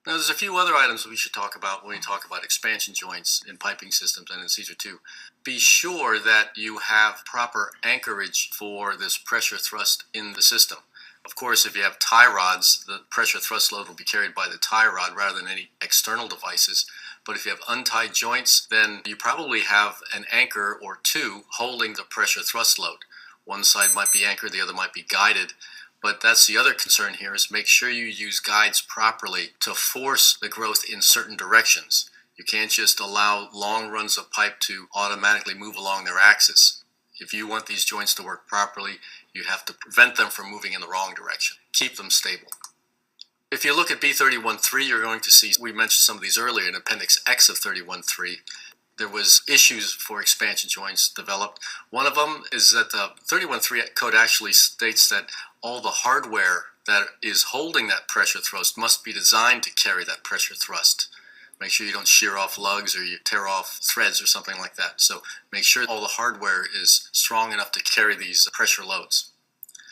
Now, there's a few other items we should talk about when we talk about expansion joints in piping systems and in Caesar 2. Be sure that you have proper anchorage for this pressure thrust in the system. Of course, if you have tie rods, the pressure thrust load will be carried by the tie rod rather than any external devices. But if you have untied joints, then you probably have an anchor or two holding the pressure thrust load. One side might be anchored, the other might be guided. But that's the other concern here, is make sure you use guides properly to force the growth in certain directions. You can't just allow long runs of pipe to automatically move along their axis. If you want these joints to work properly, you have to prevent them from moving in the wrong direction. Keep them stable. If you look at B31.3, you're going to see, we mentioned some of these earlier in Appendix X of 31.3. There was issues for expansion joints developed. One of them is that the 31.3 code actually states that all the hardware that is holding that pressure thrust must be designed to carry that pressure thrust. Make sure you don't shear off lugs or you tear off threads or something like that. So make sure all the hardware is strong enough to carry these pressure loads.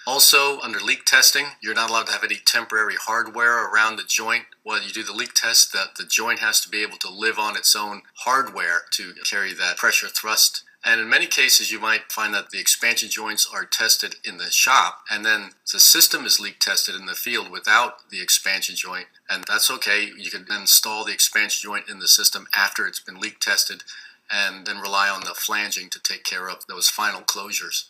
Also, under leak testing, you're not allowed to have any temporary hardware around the joint. While you do the leak test, the joint has to be able to live on its own hardware to carry that pressure thrust. And in many cases, you might find that the expansion joints are tested in the shop, and then the system is leak tested in the field without the expansion joint, and that's okay. You can then install the expansion joint in the system after it's been leak tested, and then rely on the flanging to take care of those final closures.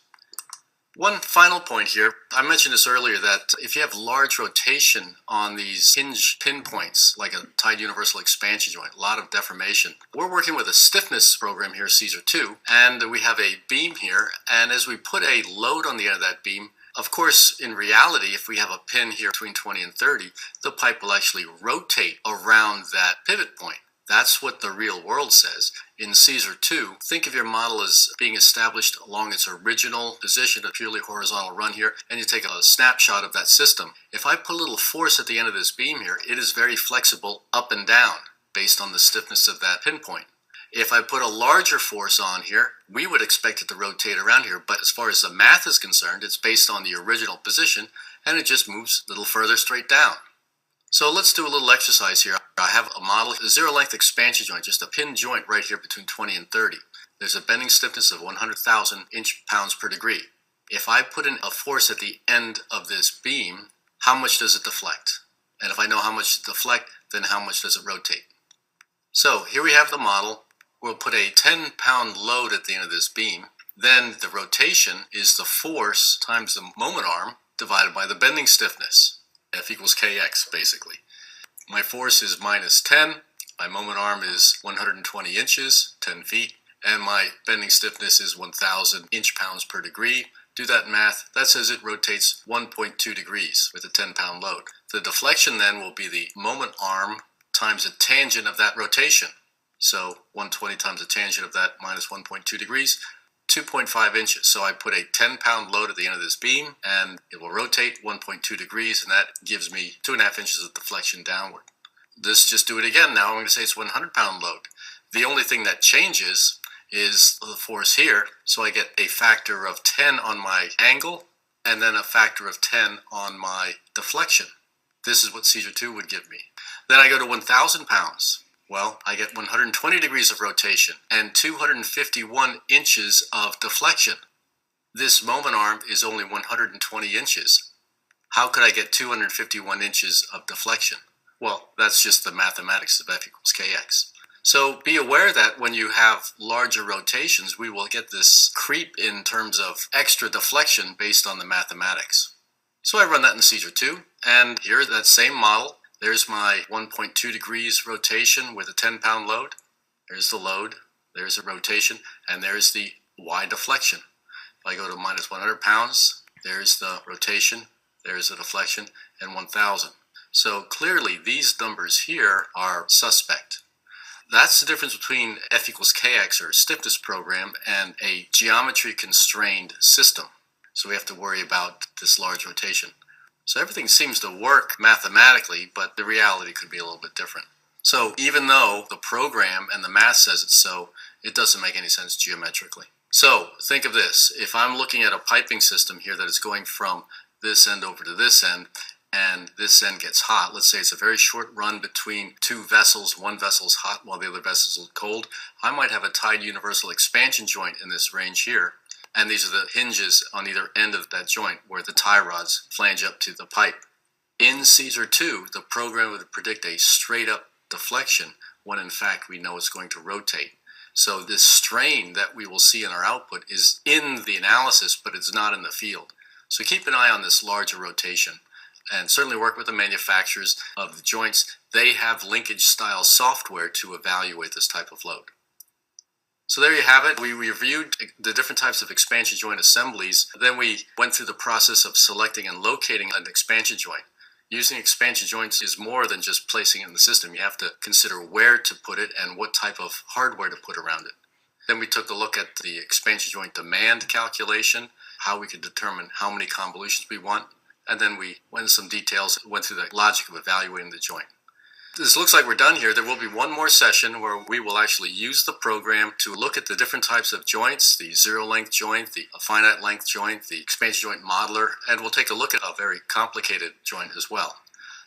One final point here, I mentioned this earlier, that if you have large rotation on these hinge pinpoints, like a tied universal expansion joint, a lot of deformation. We're working with a stiffness program here, Caesar 2, and we have a beam here, and as we put a load on the end of that beam, of course, in reality, if we have a pin here between 20 and 30, the pipe will actually rotate around that pivot point. That's what the real world says. In Caesar 2, think of your model as being established along its original position, a purely horizontal run here, and you take a snapshot of that system. If I put a little force at the end of this beam here, it is very flexible up and down based on the stiffness of that pinpoint. If I put a larger force on here, we would expect it to rotate around here, but as far as the math is concerned, it's based on the original position, and it just moves a little further straight down. So let's do a little exercise here. I have a model, a zero-length expansion joint, just a pin joint right here between 20 and 30. There's a bending stiffness of 100,000 inch-pounds per degree. If I put in a force at the end of this beam, how much does it deflect? And if I know how much to deflect, then how much does it rotate? So here we have the model. We'll put a 10-pound load at the end of this beam. Then the rotation is the force times the moment arm divided by the bending stiffness. F equals kx, basically. My force is minus 10, my moment arm is 120 inches, 10 feet, and my bending stiffness is 1,000 inch-pounds per degree. Do that math, that says it rotates 1.2 degrees with a 10-pound load. The deflection then will be the moment arm times the tangent of that rotation. So 120 times the tangent of that minus 1.2 degrees, 2.5 inches. So I put a 10-pound load at the end of this beam, and it will rotate 1.2 degrees, and that gives me 2.5 inches of deflection downward. Let's just do it again now. I'm going to say it's a 100-pound load. The only thing that changes is the force here, so I get a factor of 10 on my angle, and then a factor of 10 on my deflection. This is what Caesar 2 would give me. Then I go to 1,000 pounds. Well, I get 120 degrees of rotation and 251 inches of deflection. This moment arm is only 120 inches. How could I get 251 inches of deflection? Well, that's just the mathematics of F equals kx. So be aware that when you have larger rotations, we will get this creep in terms of extra deflection based on the mathematics. So I run that in Caesar 2, and here that same model. There's my 1.2 degrees rotation with a 10-pound load. There's the load, there's the rotation, and there's the y deflection. If I go to minus 100 pounds, there's the rotation, there's the deflection, and 1,000. So clearly these numbers here are suspect. That's the difference between F equals kx, or stiffness program, and a geometry-constrained system. So we have to worry about this large rotation. So everything seems to work mathematically, but the reality could be a little bit different. So even though the program and the math says it's so, it doesn't make any sense geometrically. So think of this. If I'm looking at a piping system here that is going from this end over to this end, and this end gets hot, let's say it's a very short run between two vessels, one vessel's hot while the other vessel's cold, I might have a tied universal expansion joint in this range here, and these are the hinges on either end of that joint where the tie rods flange up to the pipe. In Caesar 2, the program would predict a straight up deflection when in fact we know it's going to rotate. So this strain that we will see in our output is in the analysis, but it's not in the field. So keep an eye on this larger rotation, and certainly work with the manufacturers of the joints. They have linkage style software to evaluate this type of load. So there you have it. We reviewed the different types of expansion joint assemblies. Then we went through the process of selecting and locating an expansion joint. Using expansion joints is more than just placing it in the system. You have to consider where to put it and what type of hardware to put around it. Then we took a look at the expansion joint demand calculation, how we could determine how many convolutions we want, and then we went into some details, went through the logic of evaluating the joint. This looks like we're done here. There will be one more session where we will actually use the program to look at the different types of joints, the zero-length joint, the finite length joint, the expansion joint modeler, and we'll take a look at a very complicated joint as well.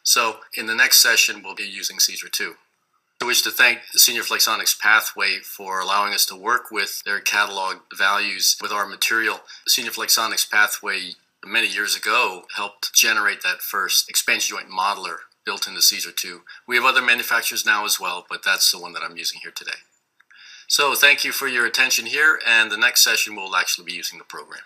So in the next session, we'll be using Caesar 2. I wish to thank Senior Flexonics Pathway for allowing us to work with their catalog values with our material. Senior Flexonics Pathway many years ago helped generate that first expansion joint modeler built into Caesar 2. We have other manufacturers now as well, but that's the one that I'm using here today. So thank you for your attention here, and the next session we'll actually be using the program.